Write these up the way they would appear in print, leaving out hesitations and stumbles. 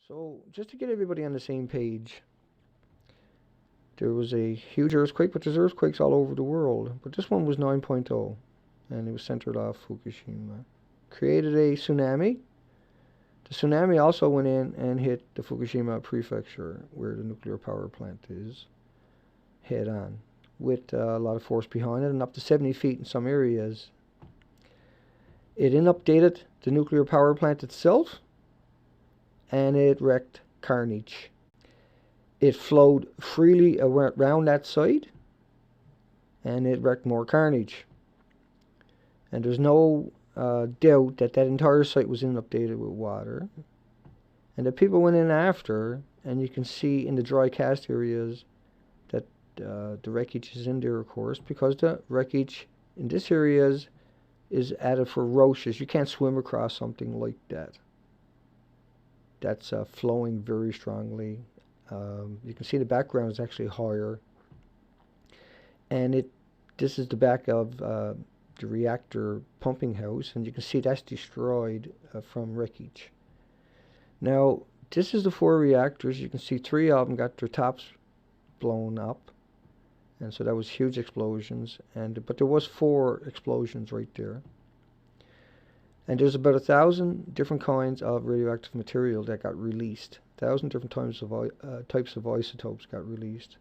So, just to get everybody on the same page, there was a huge earthquake, but there's earthquakes all over the world. But this one was 9.0, and it was centered off Fukushima. Created a tsunami. The tsunami also went in and hit the Fukushima prefecture, where the nuclear power plant is, head on, with a lot of force behind it, and up to 70 feet in some areas. It inundated the nuclear power plant itself, and it wreaked carnage. It flowed freely around that site, and it wreaked more carnage. And there's no doubt that that entire site was inundated with water. And the people went in after, and you can see in the dry cast areas that the wreckage is in there, of course, because the wreckage in this area is added ferocious. You can't swim across something like that. That's flowing very strongly. You can see the background is actually higher. And this is the back of the reactor pumping house, and you can see that's destroyed from wreckage. Now, this is the 4 reactors. You can see 3 of them got their tops blown up, and so that was huge explosions. But there was 4 explosions right there. And there's about 1,000 different kinds of radioactive material that got released. 1,000 different types of isotopes got released.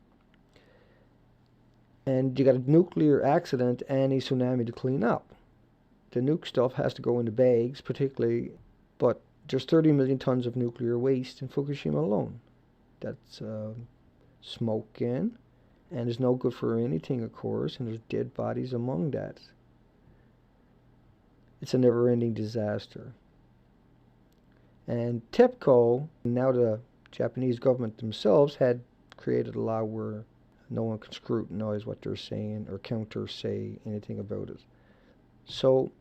And you got a nuclear accident and a tsunami to clean up. The nuke stuff has to go into bags, particularly, but there's 30 million tons of nuclear waste in Fukushima alone. That's smoking, and is no good for anything, of course, and there's dead bodies among that. It's a never-ending disaster. And TEPCO, now the Japanese government themselves, had created a law where no one can scrutinize what they're saying or counter-say anything about it. So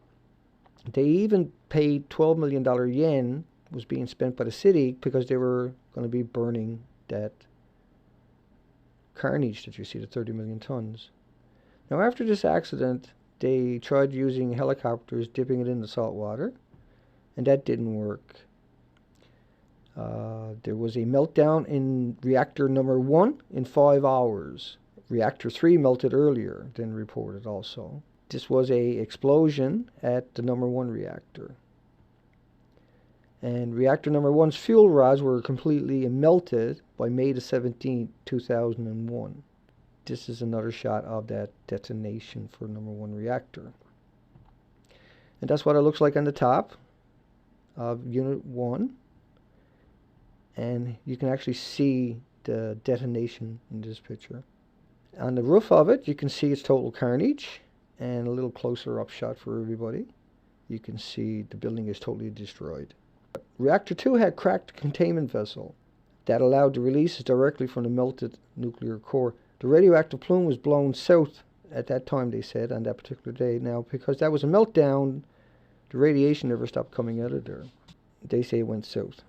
they even paid $12 million yen was being spent by the city because they were going to be burning that carnage that you see, the 30 million tons. Now, after this accident, they tried using helicopters, dipping it in the salt water, and that didn't work. There was a meltdown in reactor number 1 in 5 hours. Reactor 3 melted earlier than reported also. This was a explosion at the number 1 reactor. And reactor number 1's fuel rods were completely melted by May the 17th, 2001. This is another shot of that detonation for number 1 reactor. And that's what it looks like on the top of Unit 1. And you can actually see the detonation in this picture. On the roof of it, you can see its total carnage. And a little closer up shot for everybody. You can see the building is totally destroyed. Reactor 2 had cracked containment vessel that allowed the releases directly from the melted nuclear core. The radioactive plume was blown south at that time, they said, on that particular day. Now, because that was a meltdown, the radiation never stopped coming out of there. They say it went south.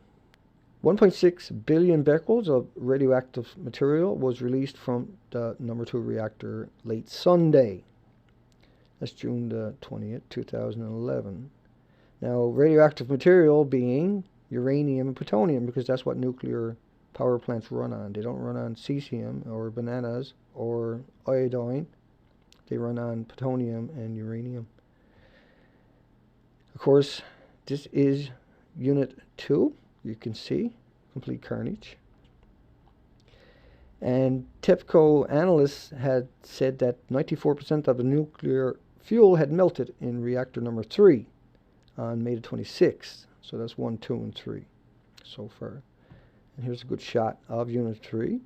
1.6 billion becquerels of radioactive material was released from the number 2 reactor late Sunday. That's June the 20th, 2011. Now, radioactive material being uranium and plutonium, because that's what nuclear power plants run on. They don't run on cesium or bananas or iodine. They run on plutonium and uranium. Of course, this is Unit 2. You can see complete carnage. And TEPCO analysts had said that 94% of the nuclear fuel had melted in reactor number 3 on May the 26th. So that's 1, 2, and 3 so far. And here's a good shot of Unit 3.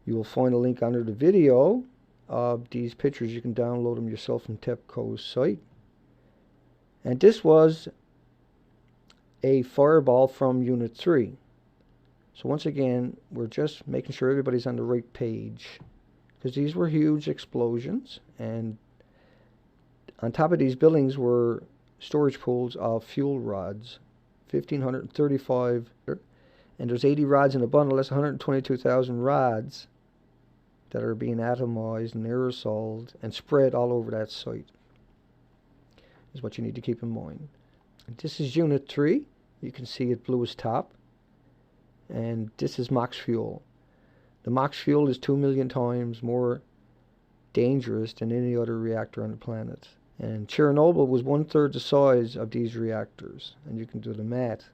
You will find a link under the video of these pictures. You can download them yourself from TEPCO's site. And this was a fireball from Unit 3. So once again, we're just making sure everybody's on the right page, because these were huge explosions, and on top of these buildings were storage pools of fuel rods, 1,535, and there's 80 rods in a bundle. That's 122,000 rods that are being atomized and aerosoled and spread all over that site, is what you need to keep in mind. And this is Unit 3. You can see it blew its top. and this is max fuel. The max fuel is 2 million times more dangerous than any other reactor on the planet. And Chernobyl was 1/3 the size of these reactors, and you can do the math.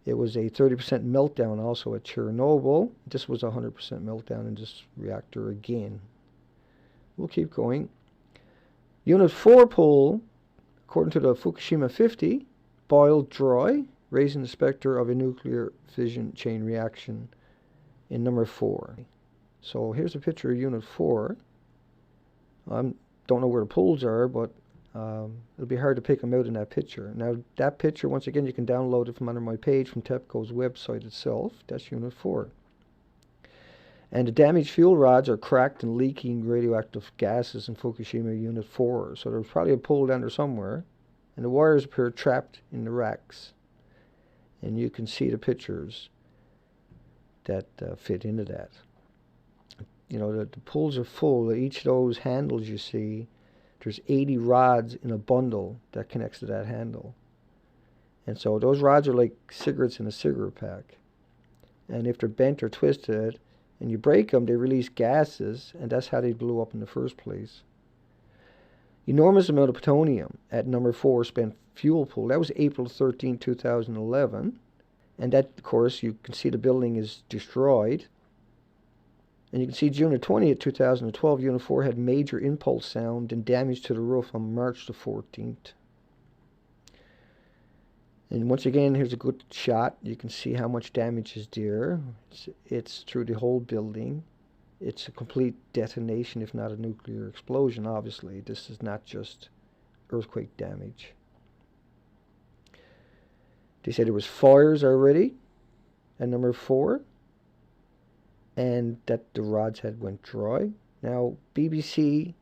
It was a 30% meltdown also at Chernobyl. This was a 100% meltdown in this reactor again. We'll keep going. Unit 4 pool, according to the Fukushima 50, boiled dry, raising the specter of a nuclear fission chain reaction in number 4. So here's a picture of Unit 4. I don't know where the pools are, but it'll be hard to pick them out in that picture. Now, that picture, once again, you can download it from under my page from TEPCO's website itself. That's Unit 4. And the damaged fuel rods are cracked and leaking radioactive gases in Fukushima Unit 4. So there's probably a pool down there somewhere, and the wires appear trapped in the racks. And you can see the pictures that fit into that. You know, the pools are full. Each of those handles you see, there's 80 rods in a bundle that connects to that handle. And so those rods are like cigarettes in a cigarette pack. And if they're bent or twisted and you break them, they release gases, and that's how they blew up in the first place. Enormous amount of plutonium at number 4 spent fuel pool. That was April 13, 2011. And that, of course, you can see the building is destroyed. And you can see June 20th, 2012, Unit 4 had major impulse sound and damage to the roof on March the 14th. And once again, here's a good shot. You can see how much damage is there. It's through the whole building. It's a complete detonation, if not a nuclear explosion, obviously. This is not just earthquake damage. They said there was fires already at number 4. And that the rods had went dry. Now, BBC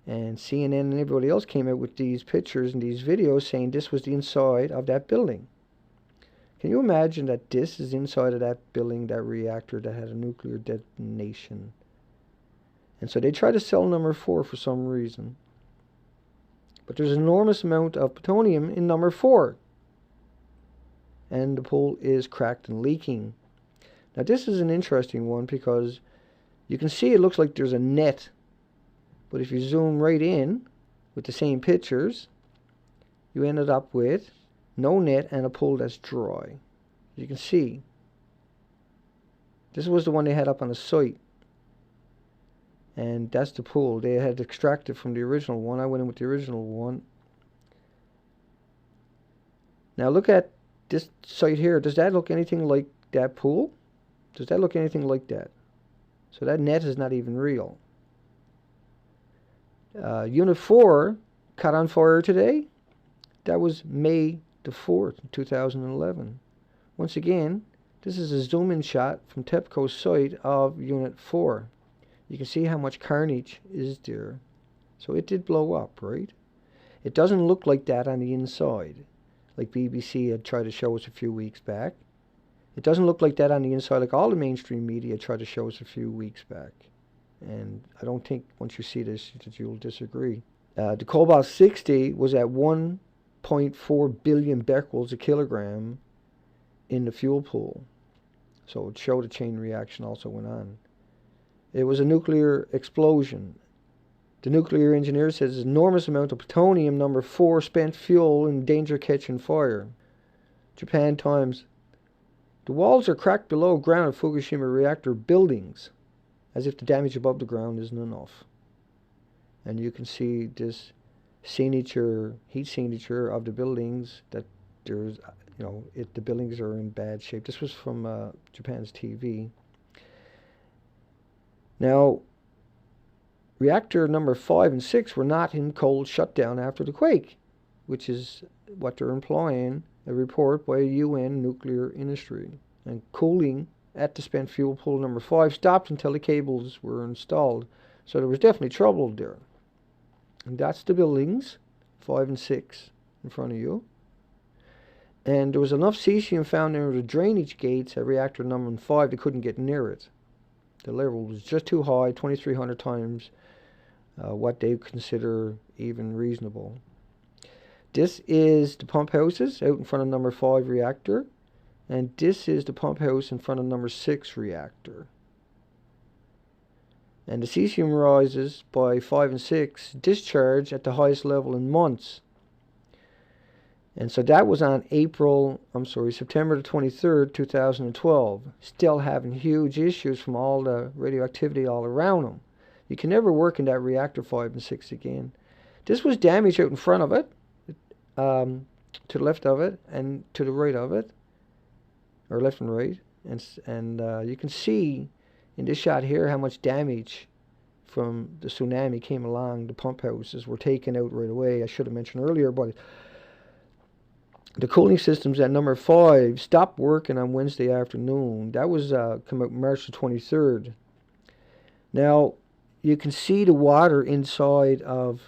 and CNN and everybody else came out with these pictures and these videos saying this was the inside of that building. Can you imagine that this is inside of that building, that reactor that had a nuclear detonation? And so they try to sell number 4 for some reason. But there's an enormous amount of plutonium in number 4. And the pool is cracked and leaking. Now this is an interesting one because you can see it looks like there's a net. But if you zoom right in with the same pictures, you ended up with no net and a pool that's dry. You can see. This was the one they had up on the site. And that's the pool. They had extracted from the original one. I went in with the original one. Now look at this site here. Does that look anything like that pool? Does that look anything like that? So that net is not even real. Unit 4 caught on fire today. That was May the 4th, 2011. Once again, this is a zoom-in shot from TEPCO's site of Unit 4. You can see how much carnage is there. So it did blow up, right? It doesn't look like that on the inside, like BBC had tried to show us a few weeks back. It doesn't look like that on the inside like all the mainstream media tried to show us a few weeks back. And I don't think once you see this that you'll disagree. The cobalt-60 was at 1.4 billion becquerels a kilogram in the fuel pool. So it showed a chain reaction also went on. It was a nuclear explosion. The nuclear engineer says enormous amount of plutonium, number 4, spent fuel in danger catching fire. Japan Times. The walls are cracked below ground of Fukushima reactor buildings, as if the damage above the ground isn't enough. And you can see this signature, heat signature of the buildings, that there's, the buildings are in bad shape. This was from Japan's TV. Now, reactor number 5 and 6 were not in cold shutdown after the quake, which is what they're implying, a report by UN nuclear industry. And cooling at the spent fuel pool number 5 stopped until the cables were installed. So there was definitely trouble there. And that's the buildings, 5 and 6, in front of you. And there was enough cesium found near the drainage gates at reactor number 5 they couldn't get near it. The level was just too high, 2,300 times what they consider even reasonable. This is the pump houses out in front of number 5 reactor. And this is the pump house in front of number 6 reactor. And the cesium rises by 5 and 6 discharge at the highest level in months. And so that was on September the 23rd, 2012. Still having huge issues from all the radioactivity all around them. You can never work in that reactor 5 and 6 again. This was damage out in front of it, to the left of it, and to the right of it, or left and right. And you can see in this shot here how much damage from the tsunami came along. The pump houses were taken out right away. I should have mentioned earlier, but the cooling systems at number 5 stopped working on Wednesday afternoon. That was come out March the 23rd. Now, you can see the water inside of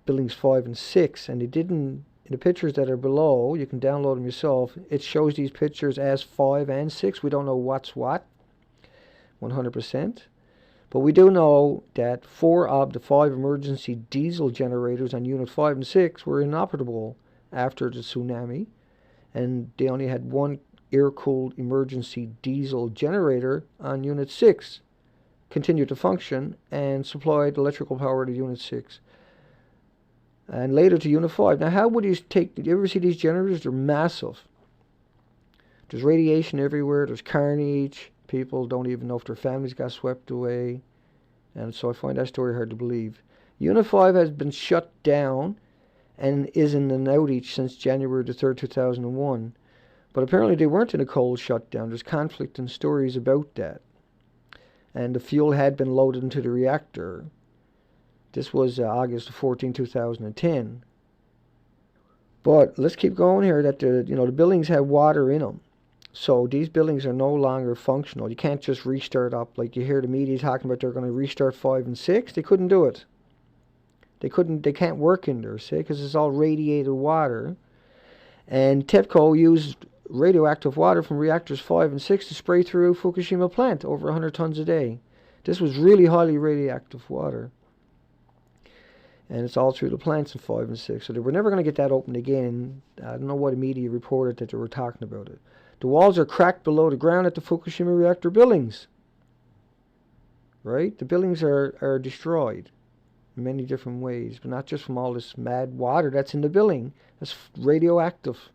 buildings 5 and 6, and they didn't, in the pictures that are below, you can download them yourself, it shows these pictures as 5 and 6. We don't know what's what, 100%. But we do know that 4 of the 5 emergency diesel generators on Unit 5 and 6 were inoperable after the tsunami, and they only had 1 air-cooled emergency diesel generator on Unit 6 continued to function and supplied electrical power to Unit 6 and later to Unit 5. Now, how would you ever see these generators? They're massive. There's radiation everywhere. There's carnage. People don't even know if their families got swept away. And so I find that story hard to believe. Unit 5 has been shut down and is in an outage since January the 3rd, 2001. But apparently they weren't in a cold shutdown. There's conflict and stories about that. And the fuel had been loaded into the reactor. This was August 14, 2010. But let's keep going here. That the buildings have water in them, so these buildings are no longer functional. You can't just restart up like you hear the media talking about. They're going to restart 5 and 6. They couldn't do it. They can't work in there, see, because it's all radiated water. And TEPCO used radioactive water from reactors 5 and 6 to spray through Fukushima plant, over 100 tons a day. This was really highly radioactive water. And it's all through the plants in 5 and 6. So they were never going to get that opened again. I don't know what the media reported that they were talking about it. The walls are cracked below the ground at the Fukushima reactor buildings. Right? The buildings are destroyed in many different ways, but not just from all this mad water that's in the building. That's radioactive.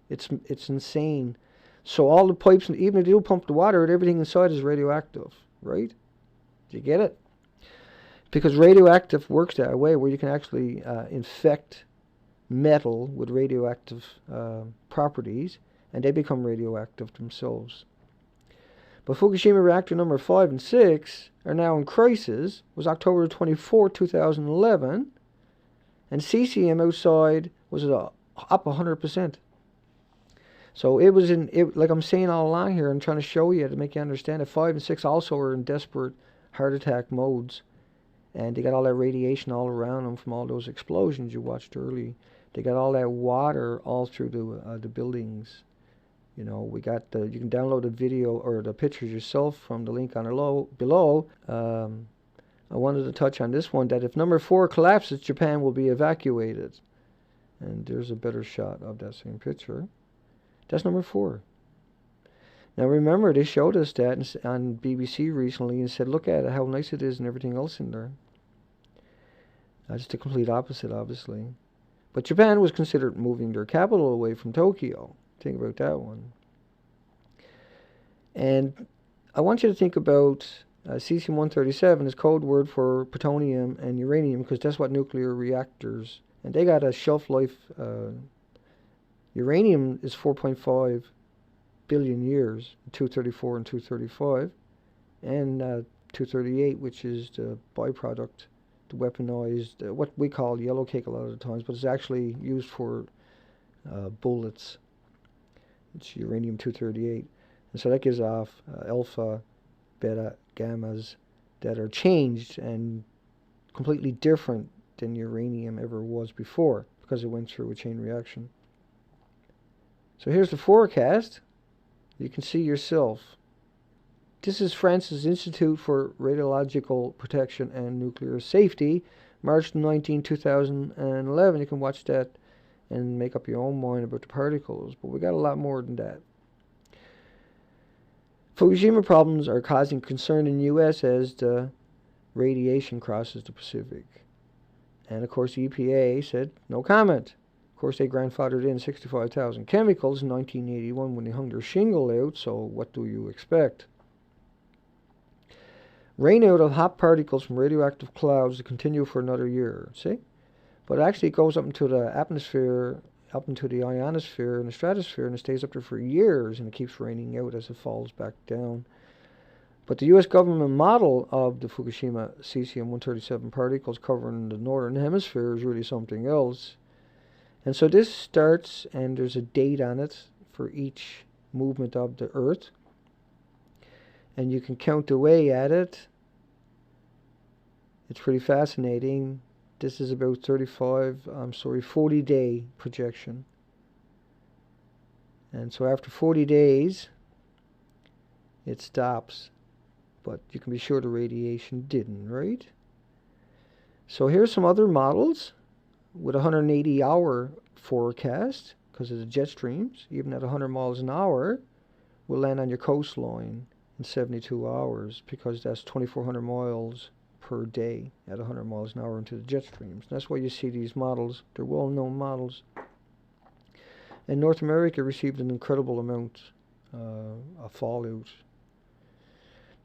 It's insane. So all the pipes, even if they do pump the water, everything inside is radioactive. Right? Do you get it? Because radioactive works that way, where you can actually infect metal with radioactive properties, and they become radioactive themselves. But Fukushima reactor number 5 and 6 are now in crisis. It was October 24, 2011, and cesium outside was up 100%. So it was like I'm saying all along here, I'm trying to show you to make you understand that 5 and 6 also are in desperate heart attack modes. And they got all that radiation all around them from all those explosions you watched early. They got all that water all through the buildings. You can download the video or the pictures yourself from the link on below. I wanted to touch on this one, that if number 4 collapses, Japan will be evacuated. And there's a better shot of that same picture. That's number 4. Now remember, they showed us that on BBC recently and said, look at it, how nice it is and everything else in there. Just the complete opposite, obviously. But Japan was considered moving their capital away from Tokyo. Think about that one. And I want you to think about cesium-137 as code word for plutonium and uranium, because that's what nuclear reactors, and they got a shelf life. Uranium is 4.5 billion years, 234 and 235, and 238, which is the byproduct, the weaponized, what we call yellow cake a lot of the times, but it's actually used for bullets. It's uranium-238. And so that gives off alpha, beta, gammas that are changed and completely different than uranium ever was before, because it went through a chain reaction. So here's the forecast. You can see yourself. This is France's Institute for Radiological Protection and Nuclear Safety, March 19, 2011. You can watch that and make up your own mind about the particles. But we got a lot more than that. Fukushima problems are causing concern in the U.S. as the radiation crosses the Pacific. And of course, the EPA said no comment. Of course, they grandfathered in 65,000 chemicals in 1981 when they hung their shingle out, so what do you expect? Rain out of hot particles from radioactive clouds to continue for another year, see? But actually it goes up into the atmosphere, up into the ionosphere and the stratosphere, and it stays up there for years, and it keeps raining out as it falls back down. But the U.S. government model of the Fukushima cesium-137 particles covering the northern hemisphere is really something else. And so this starts, and there's a date on it for each movement of the Earth. And you can count away at it. It's pretty fascinating. This is about 40-day projection. And so after 40 days, it stops. But you can be sure the radiation didn't, right? So here's some other models with a 180-hour forecast, because of the jet streams, even at 100 miles an hour, will land on your coastline in 72 hours, because that's 2,400 miles per day at 100 miles an hour into the jet streams. That's why you see these models. They're well-known models. And North America received an incredible amount of fallout.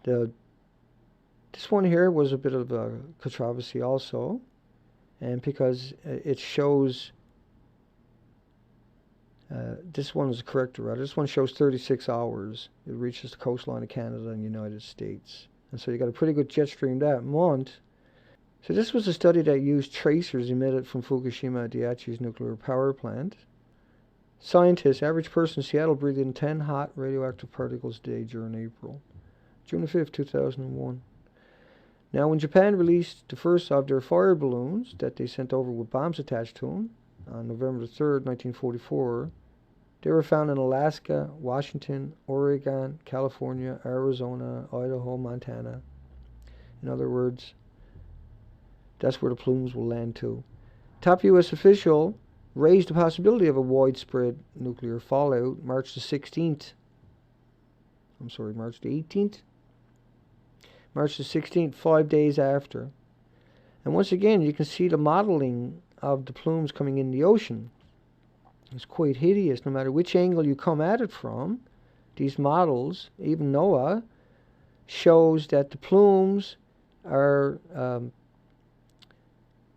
This one here was a bit of a controversy also, and because it shows, this one is a corrector rather, this one shows 36 hours. It reaches the coastline of Canada and United States. And so you got a pretty good jet stream that month. So this was a study that used tracers emitted from Fukushima Daiichi's nuclear power plant. Scientists, average person in Seattle, breathed in 10 hot radioactive particles a day during April. June 5th, 2001. Now, when Japan released the first of their fire balloons that they sent over with bombs attached to them on November 3rd, 1944, they were found in Alaska, Washington, Oregon, California, Arizona, Idaho, Montana. In other words, that's where the plumes will land too. Top U.S. official raised the possibility of a widespread nuclear fallout March the 18th. March the 16th, 5 days after. And once again, you can see the modeling of the plumes coming in the ocean. It's quite hideous. No matter which angle you come at it from, these models, even NOAA, shows that the plumes are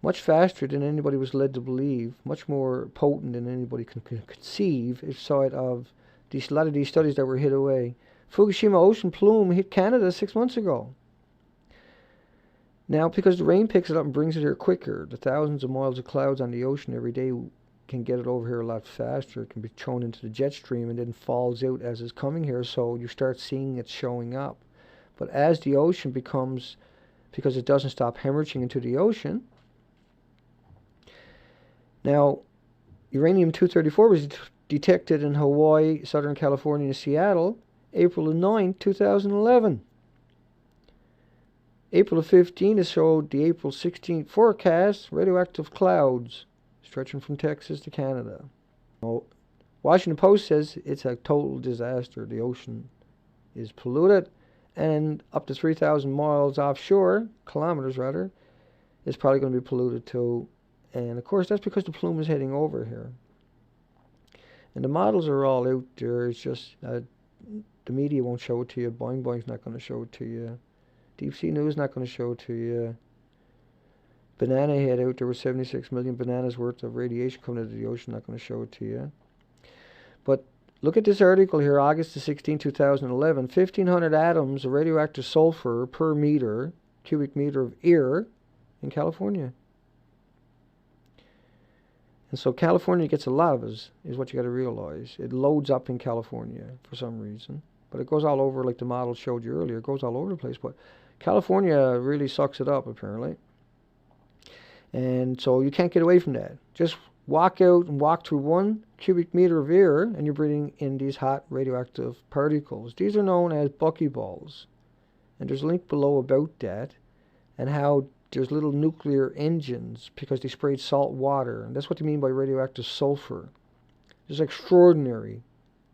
much faster than anybody was led to believe, much more potent than anybody can conceive inside of a lot of these studies that were hid away. Fukushima ocean plume hit Canada 6 months ago. Now, because the rain picks it up and brings it here quicker, the thousands of miles of clouds on the ocean every day can get it over here a lot faster. It can be thrown into the jet stream and then falls out as it's coming here, so you start seeing it showing up. But as the ocean becomes, because it doesn't stop hemorrhaging into the ocean. Now, uranium-234 was detected in Hawaii, Southern California, and Seattle, April 9, 2011. April 15 is showed the April 16th forecast, radioactive clouds stretching from Texas to Canada. Washington Post says it's a total disaster. The ocean is polluted, and up to 3,000 miles offshore, kilometers rather, is probably going to be polluted too. And of course, that's because the plume is heading over here. And the models are all out there. It's just the media won't show it to you. Boing Boing's not going to show it to you. Deep Sea News not going to show it to you. Banana Head out there with 76 million bananas worth of radiation coming into the ocean, not going to show it to you. But look at this article here, August the 16th, 2011. 1,500 atoms of radioactive sulfur per cubic meter of air in California. And so California gets a lot of us, is what you got to realize. It loads up in California for some reason. But it goes all over, like the model showed you earlier. It goes all over the place. But California really sucks it up, apparently. And so you can't get away from that. Just walk out and walk through 1 cubic meter of air, and you're breathing in these hot radioactive particles. These are known as buckyballs. And there's a link below about that, and how there's little nuclear engines because they sprayed salt water. And that's what they mean by radioactive sulfur. It's an extraordinary,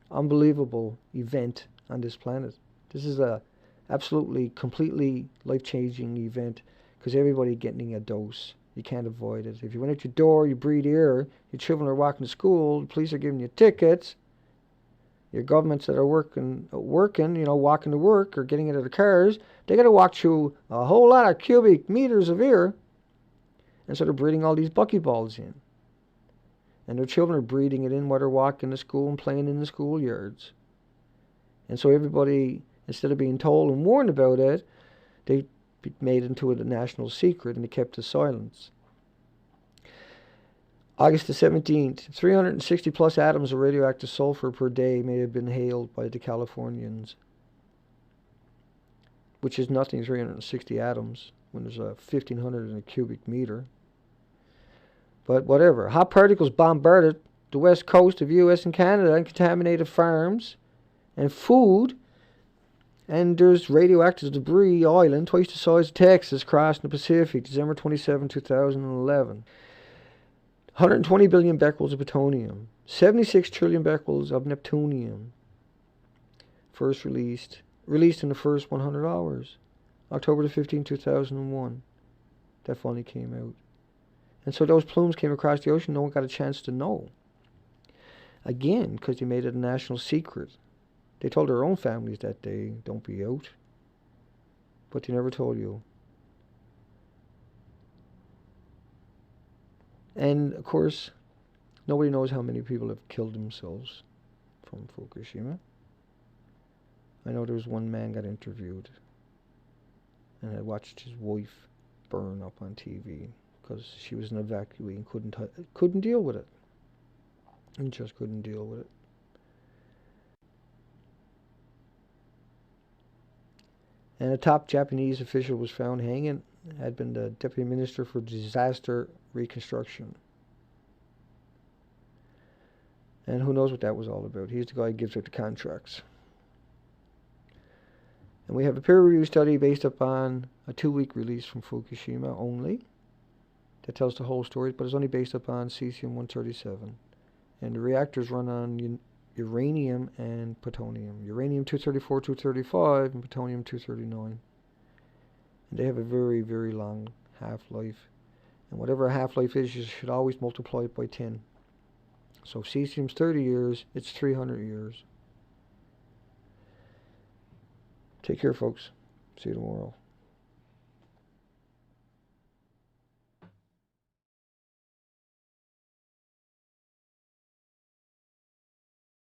unbelievable event on this planet. This is a absolutely, completely life-changing event because everybody getting a dose. You can't avoid it. If you went out your door, you breathe air, your children are walking to school, the police are giving you tickets, your governments that are working, walking to work or getting into their cars, they got to walk through a whole lot of cubic meters of air, and so they're breathing all these buckyballs in. And their children are breathing it in while they're walking to school and playing in the schoolyards. And so everybody, instead of being told and warned about it, they made it into a national secret and they kept the silence. August the 17th, 360 plus atoms of radioactive sulfur per day may have been hailed by the Californians, which is nothing, 360 atoms, when there's a 1,500 in a cubic meter. But whatever. Hot particles bombarded the west coast of U.S. and Canada and contaminated farms and food. And there's radioactive debris island, twice the size of Texas, crossing the Pacific, December 27, 2011. 120 billion becquerels of plutonium, 76 trillion becquerels of neptunium. First released in the first 100 hours. October the 15th, 2001. That finally came out. And so those plumes came across the ocean, no one got a chance to know. Again, because they made it a national secret. They told their own families that day, don't be out. But they never told you. And, of course, nobody knows how many people have killed themselves from Fukushima. I know there was one man got interviewed and had watched his wife burn up on TV because she was an evacuee and couldn't deal with it. And just couldn't deal with it. And a top Japanese official was found hanging, had been the Deputy Minister for Disaster Reconstruction. And who knows what that was all about. He's the guy who gives out the contracts. And we have a peer-reviewed study based upon a 2-week release from Fukushima only that tells the whole story, but it's only based upon cesium-137. And the reactors run on uranium and plutonium. Uranium-234, 235, and plutonium-239. And they have a very, very long half-life. And whatever a half-life is, you should always multiply it by 10. So if cesium's 30 years, it's 300 years. Take care, folks. See you tomorrow.